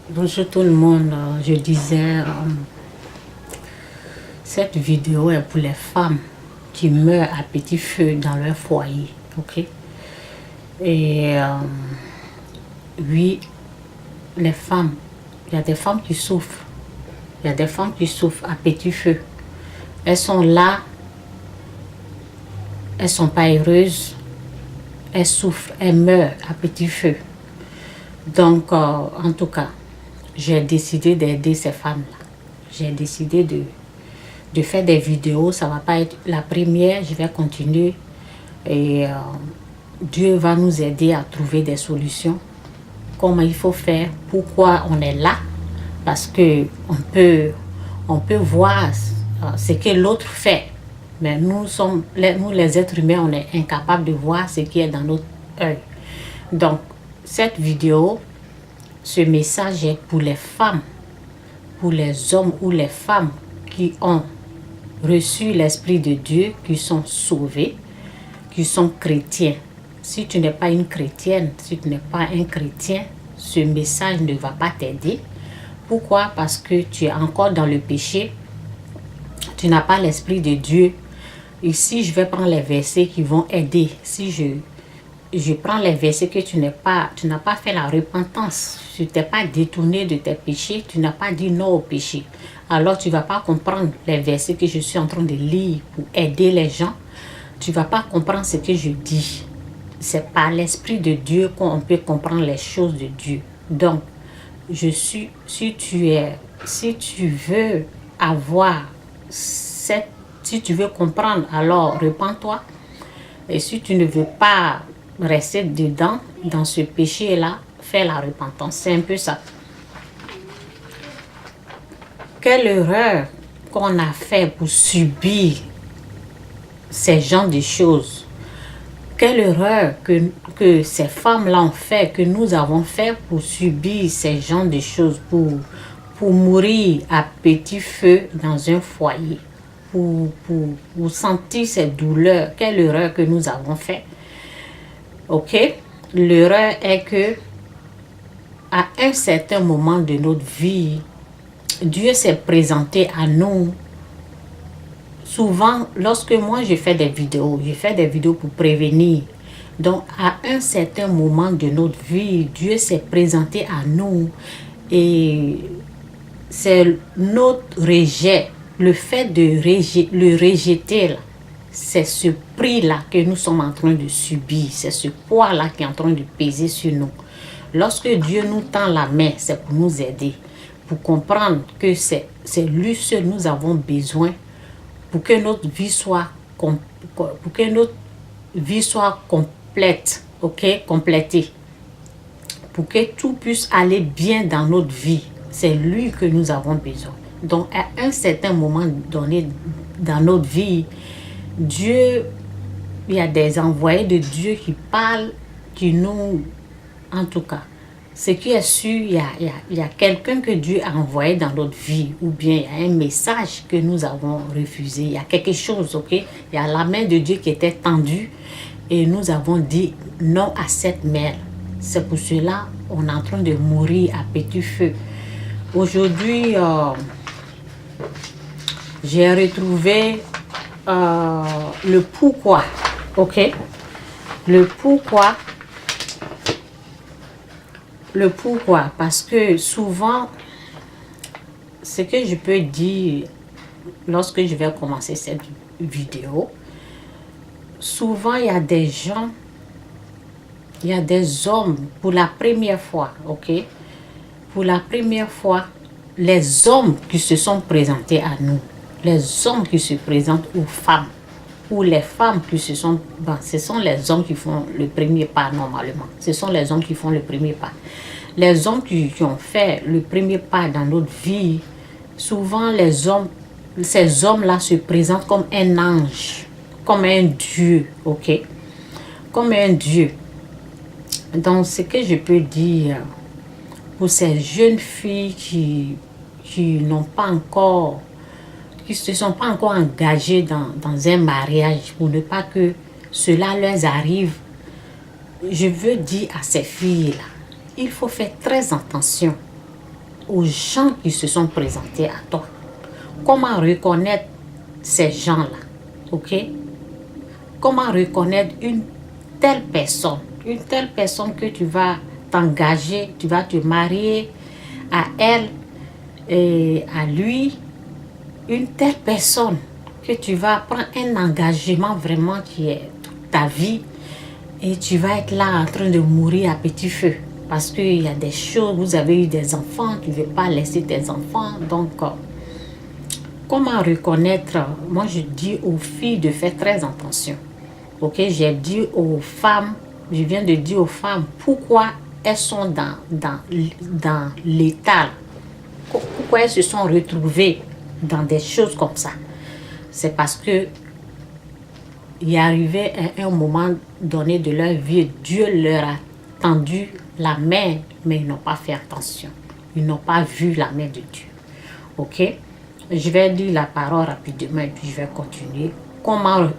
Bonjour tout le monde. Je disais, cette vidéo est pour les femmes qui meurent à petit feu dans leur foyer. Ok. Et oui, les femmes, il y a des femmes qui souffrent. Il y a des femmes qui souffrent à petit feu. Elles sont là, elles sont pas heureuses, elles souffrent, elles meurent à petit feu. Donc, en tout cas, j'ai décidé d'aider ces femmes-là. J'ai décidé de faire des vidéos. Ça va pas être la première, je vais continuer. Et Dieu va nous aider à trouver des solutions. Comment il faut faire, pourquoi on est là. Parce que on peut voir ce que l'autre fait. Mais nous, les êtres humains, on est incapables de voir ce qui est dans notre œil. Donc, cette vidéo, ce message est pour les femmes, pour les hommes ou les femmes qui ont reçu l'Esprit de Dieu, qui sont sauvés, qui sont chrétiens. Si tu n'es pas une chrétienne, si tu n'es pas un chrétien, ce message ne va pas t'aider. Pourquoi? Parce que tu es encore dans le péché, tu n'as pas l'Esprit de Dieu. Ici, je vais prendre les versets qui vont aider. Si je prends les versets que tu n'as pas fait la repentance, tu ne t'es pas détourné de tes péchés, tu n'as pas dit non au péché. Alors, tu ne vas pas comprendre les versets que je suis en train de lire pour aider les gens. Tu ne vas pas comprendre ce que je dis. C'est par l'Esprit de Dieu qu'on peut comprendre les choses de Dieu. Donc, si tu veux avoir si tu veux comprendre, alors repens-toi. Et si tu ne veux pas rester dedans, dans ce péché-là, fais la repentance. C'est un peu ça. Quelle erreur qu'on a fait pour subir ces genres de choses. Quelle erreur que ces femmes-là ont fait, que nous avons fait pour subir ces genres de choses, pour mourir à petit feu dans un foyer, pour sentir ces douleurs. Quelle erreur que nous avons fait. Ok? L'erreur est que à un certain moment de notre vie, Dieu s'est présenté à nous. Souvent, lorsque moi je fais des vidéos pour prévenir. Donc, à un certain moment de notre vie, Dieu s'est présenté à nous. Et c'est notre rejet, le fait de le rejeter, là, c'est ce prix-là que nous sommes en train de subir. C'est ce poids-là qui est en train de peser sur nous. Lorsque Dieu nous tend la main, c'est pour nous aider. Pour comprendre que c'est lui seul nous avons besoin pour que notre vie soit complète, ok, complétée, pour que tout puisse aller bien dans notre vie. C'est lui que nous avons besoin. Donc, à un certain moment donné dans notre vie, Dieu, il y a des envoyés de Dieu qui parlent, qui nous, en tout cas, ce qui est sûr, il y a quelqu'un que Dieu a envoyé dans notre vie, ou bien il y a un message que nous avons refusé. Il y a quelque chose, ok? Il y a la main de Dieu qui était tendue et nous avons dit non à cette main. C'est pour cela qu'on est en train de mourir à petit feu. Aujourd'hui, j'ai retrouvé le pourquoi, ok? Le pourquoi, parce que souvent, ce que je peux dire lorsque je vais commencer cette vidéo, souvent il y a des gens, il y a des hommes, pour la première fois, ok? Pour la première fois, les hommes qui se sont présentés à nous, les hommes qui se présentent aux femmes, ou les femmes qui ce sont les hommes qui font le premier pas normalement. Ce sont les hommes qui font le premier pas. Les hommes qui ont fait le premier pas dans notre vie, souvent ces hommes-là se présentent comme un ange, comme un Dieu, ok? Comme un Dieu. Donc, ce que je peux dire pour ces jeunes filles qui n'ont pas encore, qui ne se sont pas encore engagées dans un mariage, pour ne pas que cela leur arrive, je veux dire à ces filles-là, il faut faire très attention. aux gens qui se sont présentés à toi. Comment reconnaître ces gens-là, ok? Comment reconnaître une telle personne que tu vas t'engager, tu vas te marier à elle et à lui, une telle personne que tu vas prendre un engagement vraiment qui est toute ta vie et tu vas être là en train de mourir à petit feu parce qu'il y a des choses, vous avez eu des enfants, tu ne veux pas laisser tes enfants, donc comment reconnaître? Moi je dis aux filles de faire très attention, ok? J'ai dit aux femmes, je viens de dire aux femmes pourquoi elles sont dans l'état, pourquoi elles se sont retrouvées dans des choses comme ça. C'est parce que il est arrivé à un moment donné de leur vie, Dieu leur a tendu la main, mais ils n'ont pas fait attention. Ils n'ont pas vu la main de Dieu. Ok? Je vais lire la parole rapidement et puis je vais continuer. Comment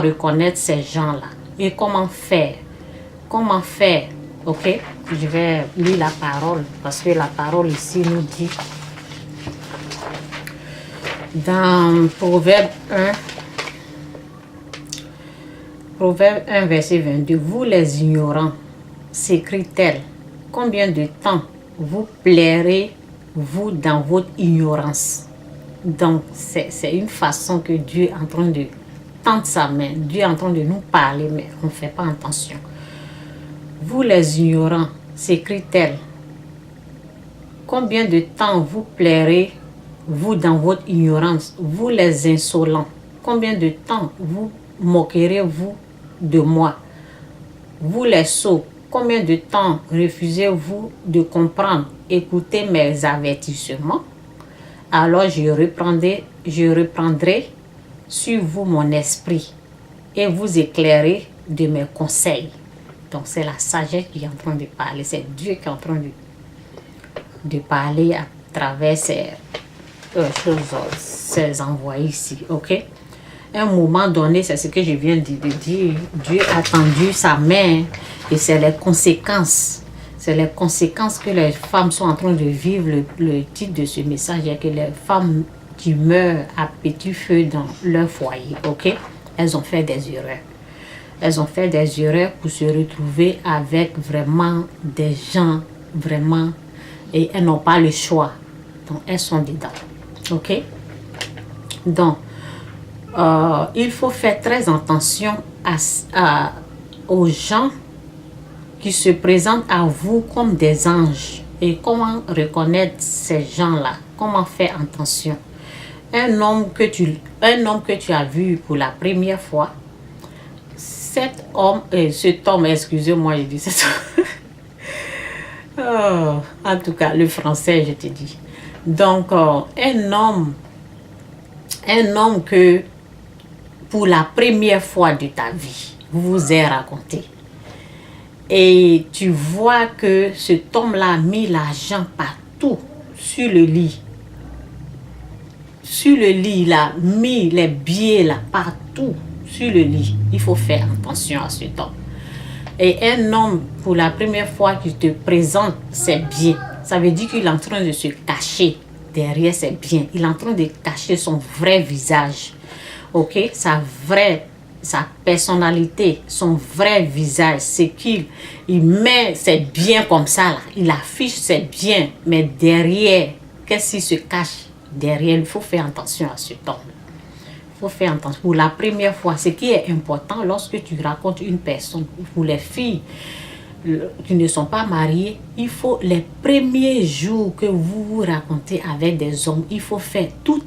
reconnaître ces gens-là et comment faire? Comment faire? Ok? Je vais lire la parole parce que la parole ici nous dit dans Proverbe 1, verset 22, vous les ignorants, s'écrie-t-elle, combien de temps vous plairez-vous dans votre ignorance? Donc, c'est une façon que Dieu est en train de tendre sa main. Dieu est en train de nous parler, mais on ne fait pas attention. Vous les ignorants, s'écrie-t-elle, combien de temps vous plairez-vous dans votre ignorance? Vous les insolents, combien de temps vous moquerez-vous de moi? Vous les sots, combien de temps refusez-vous de comprendre? Écoutez mes avertissements. Alors je reprendrai sur vous mon esprit et vous éclairer de mes conseils. Donc c'est la sagesse qui est en train de parler. C'est Dieu qui est en train de parler à travers ces envoyés ici. Ok? À un moment donné, c'est ce que je viens de dire. Dieu a tendu sa main et c'est les conséquences. C'est les conséquences que les femmes sont en train de vivre. Le titre de ce message est que les femmes qui meurent à petit feu dans leur foyer, ok? Elles ont fait des erreurs. Elles ont fait des erreurs pour se retrouver avec vraiment des gens, vraiment, et elles n'ont pas le choix. Donc, elles sont dedans, ok? Donc, il faut faire très attention aux gens qui se présentent à vous comme des anges. Et comment reconnaître ces gens-là? Comment faire attention? Un homme que tu as vu pour la première fois, cet homme, excusez-moi, je dis cet homme. En tout cas, le français, je te dis. Donc, un homme que pour la première fois de ta vie, vous vous êtes raconté. Et tu vois que cet homme-là a mis l'argent partout sur le lit. Sur le lit, il a mis les billets là partout sur le lit. Il faut faire attention à cet homme. Et un homme, pour la première fois qu'il te présente ses biens, ça veut dire qu'il est en train de se cacher derrière ses biens. Il est en train de cacher son vrai visage. Ok? Sa personnalité, son vrai visage, c'est qu'il met ses biens comme ça, là. Il affiche ses biens, mais derrière, qu'est-ce qui se cache derrière? Il faut faire attention à ce homme. Il faut faire attention. Pour la première fois, ce qui est important lorsque tu racontes une personne, pour les filles qui ne sont pas mariées, il faut les premiers jours que vous vous racontez avec des hommes, il faut faire tout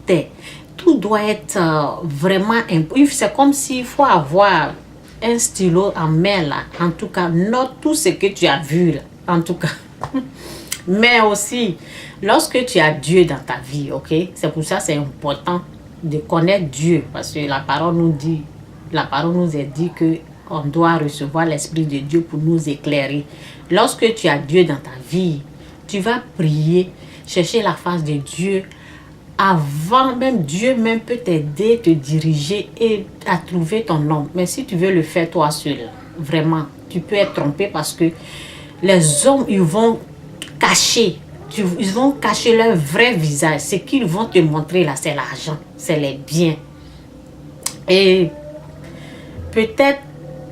doit être vraiment important. C'est comme s'il faut avoir un stylo en main là. En tout cas, note tout ce que tu as vu là. En tout cas. Mais aussi, lorsque tu as Dieu dans ta vie, ok? C'est pour ça que c'est important de connaître Dieu. Parce que la parole nous est dit que on doit recevoir l'Esprit de Dieu pour nous éclairer. Lorsque tu as Dieu dans ta vie, tu vas prier, chercher la face de Dieu. Avant même, Dieu même peut t'aider, te diriger et à trouver ton homme. Mais si tu veux le faire toi seul, vraiment, tu peux être trompé parce que les hommes, ils vont cacher Ils vont cacher leur vrai visage. Ce qu'ils vont te montrer là, c'est l'argent, c'est les biens. Et peut-être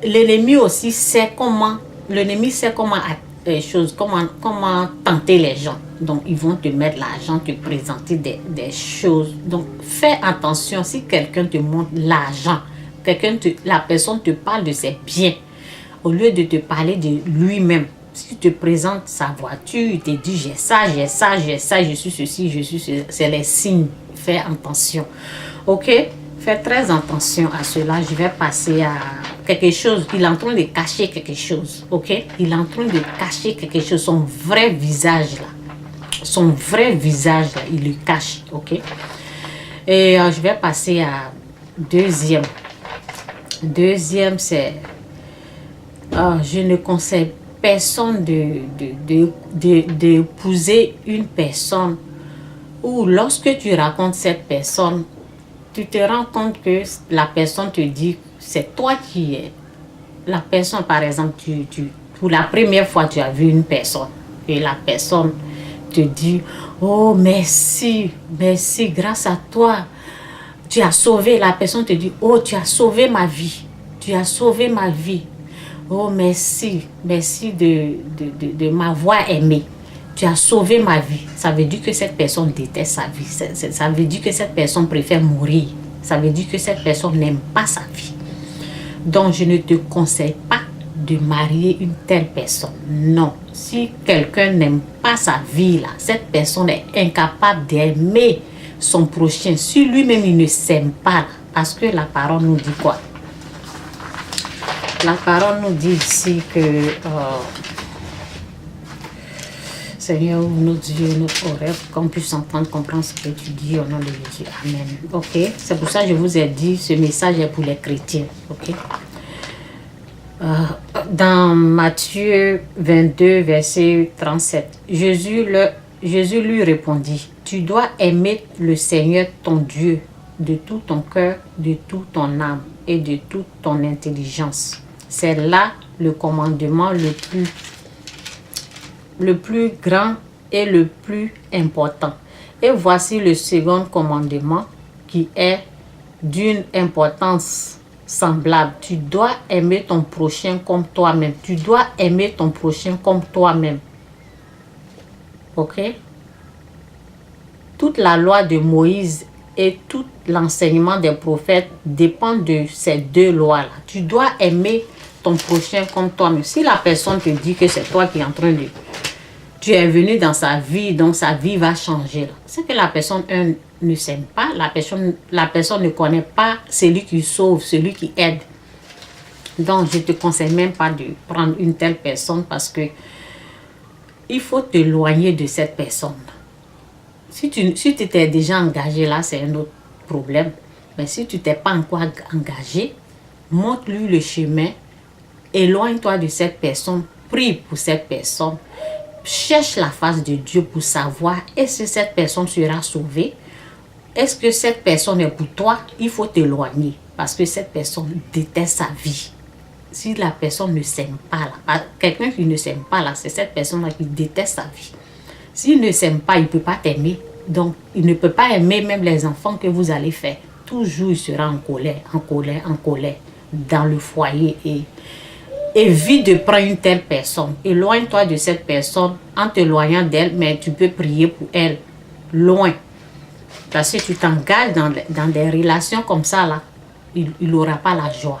l'ennemi aussi sait comment, comment tenter les gens. Donc, ils vont te mettre l'argent, te présenter des choses. Donc, fais attention si quelqu'un te montre l'argent, la personne te parle de ses biens, au lieu de te parler de lui-même. Si tu te présentes sa voiture, il te dit j'ai ça, j'ai ça, j'ai ça, je suis ceci, je suis ceci. C'est les signes. Fais attention. Ok? Fais très attention à cela. Je vais passer à quelque chose. Il est en train de cacher quelque chose. Ok? Il est en train de cacher quelque chose. Son vrai visage là. Son vrai visage là, il le cache. Ok? Et je vais passer à deuxième. Deuxième, c'est je ne conseille personne d'épouser une personne où lorsque tu racontes cette personne, tu te rends compte que la personne te dit c'est toi qui es. La personne, par exemple, pour la première fois, tu as vu une personne et la personne te dit oh merci, merci, grâce à toi, tu as sauvé. La personne te dit oh tu as sauvé ma vie, tu as sauvé ma vie. Oh, merci, merci de m'avoir aimé. Tu as sauvé ma vie. Ça veut dire que cette personne déteste sa vie. Ça veut dire que cette personne préfère mourir. Ça veut dire que cette personne n'aime pas sa vie. Donc, je ne te conseille pas de marier une telle personne. Non. Si quelqu'un n'aime pas sa vie, là, cette personne est incapable d'aimer son prochain. Si lui-même, il ne s'aime pas, là, parce que la parole nous dit quoi? La parole nous dit ici que Seigneur, nous Dieu, notre oreille, qu'on puisse entendre, comprendre ce que tu dis au nom de Jésus. Amen. Ok? C'est pour ça que je vous ai dit, ce message est pour les chrétiens. Ok? Dans Matthieu 22, verset 37, Jésus lui répondit, tu dois aimer le Seigneur ton Dieu de tout ton cœur, de toute ton âme et de toute ton intelligence. C'est là le commandement le plus grand et le plus important. Et voici le second commandement qui est d'une importance semblable. Tu dois aimer ton prochain comme toi-même. Tu dois aimer ton prochain comme toi-même. Ok? Toute la loi de Moïse et tout l'enseignement des prophètes dépend de ces deux lois-là. Tu dois aimer ton prochain comme toi-même. Si la personne te dit que c'est toi qui es en train de... Tu es venu dans sa vie, donc sa vie va changer. C'est que la personne ne s'aime pas, la personne ne connaît pas celui qui sauve, celui qui aide. Donc, je ne te conseille même pas de prendre une telle personne parce que il faut t'éloigner de cette personne. Si tu t'es déjà engagé là, c'est un autre problème. Mais si tu t'es pas encore engagé, montre-lui le chemin. Éloigne-toi de cette personne, prie pour cette personne, cherche la face de Dieu pour savoir est-ce que cette personne sera sauvée, est-ce que cette personne est pour toi. Il faut t'éloigner parce que cette personne déteste sa vie. Si la personne ne s'aime pas là, quelqu'un qui ne s'aime pas là, c'est cette personne là qui déteste sa vie. S'il ne s'aime pas, il ne peut pas t'aimer. Donc, il ne peut pas aimer même les enfants que vous allez faire. Toujours, il sera en colère, en colère, en colère dans le foyer. Et évite de prendre une telle personne. Éloigne-toi de cette personne en t'éloignant d'elle, mais tu peux prier pour elle. Loin. Parce que tu t'engages dans des relations comme ça, là, il n'aura pas la joie.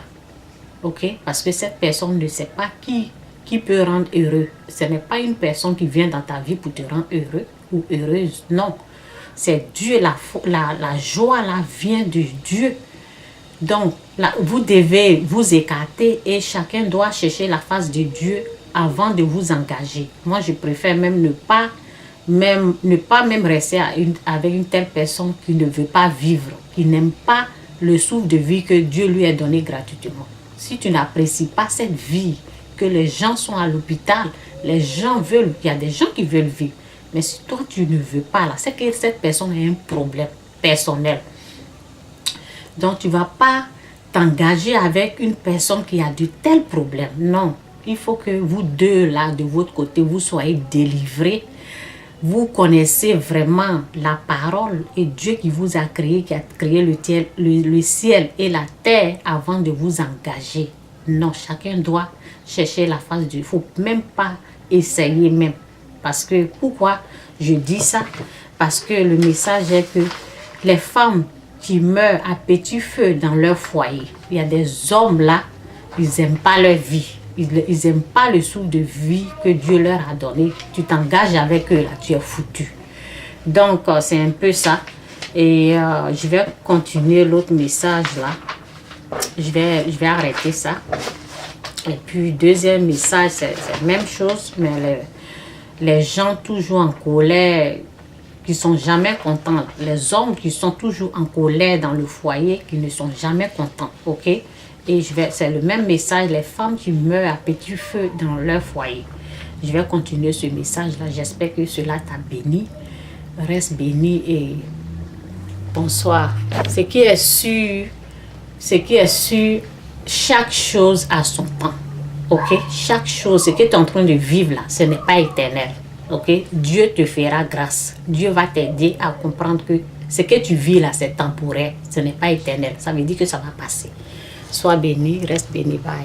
Ok? Parce que cette personne ne sait pas qui peut rendre heureux. Ce n'est pas une personne qui vient dans ta vie pour te rendre heureux ou heureuse. Non. C'est Dieu. La joie, là, vient de Dieu. Donc, là, vous devez vous écarter et chacun doit chercher la face de Dieu avant de vous engager. Moi, je préfère même ne pas rester avec une telle personne qui ne veut pas vivre, qui n'aime pas le souffle de vie que Dieu lui a donné gratuitement. Si tu n'apprécies pas cette vie, que les gens sont à l'hôpital, les gens veulent, il y a des gens qui veulent vivre. Mais si toi, tu ne veux pas, là, c'est que cette personne a un problème personnel. Donc, tu ne vas pas t'engager avec une personne qui a de tels problèmes. Non, il faut que vous deux, là, de votre côté, vous soyez délivrés. vous connaissez vraiment la parole et Dieu qui vous a créé, qui a créé le ciel et la terre avant de vous engager. Non, chacun doit chercher la face de Dieu. Il ne faut même pas essayer même. Parce que, pourquoi je dis ça? Parce que le message est que les femmes qui meurent à petit feu dans leur foyer, il y a des hommes là, ils n'aiment pas leur vie. Ils n'aiment pas le souffle de vie que Dieu leur a donné. Tu t'engages avec eux là, tu es foutu. Donc, c'est un peu ça. Et je vais continuer l'autre message là. Je vais arrêter ça. Et puis, deuxième message, c'est la même chose, mais les gens toujours en colère, qui sont jamais contents. Les hommes qui sont toujours en colère dans le foyer, qui ne sont jamais contents. Ok? Et c'est le même message, les femmes qui meurent à petit feu dans leur foyer. Je vais continuer ce message-là. J'espère que cela t'a béni. Reste béni et bonsoir. Ce qui est sûr, chaque chose a son temps. Ok? Chaque chose, ce que tu es en train de vivre là, ce n'est pas éternel. Ok? Dieu te fera grâce. Dieu va t'aider à comprendre que ce que tu vis là, c'est temporaire. Ce n'est pas éternel. Ça veut dire que ça va passer. Sois béni, reste béni. Bye.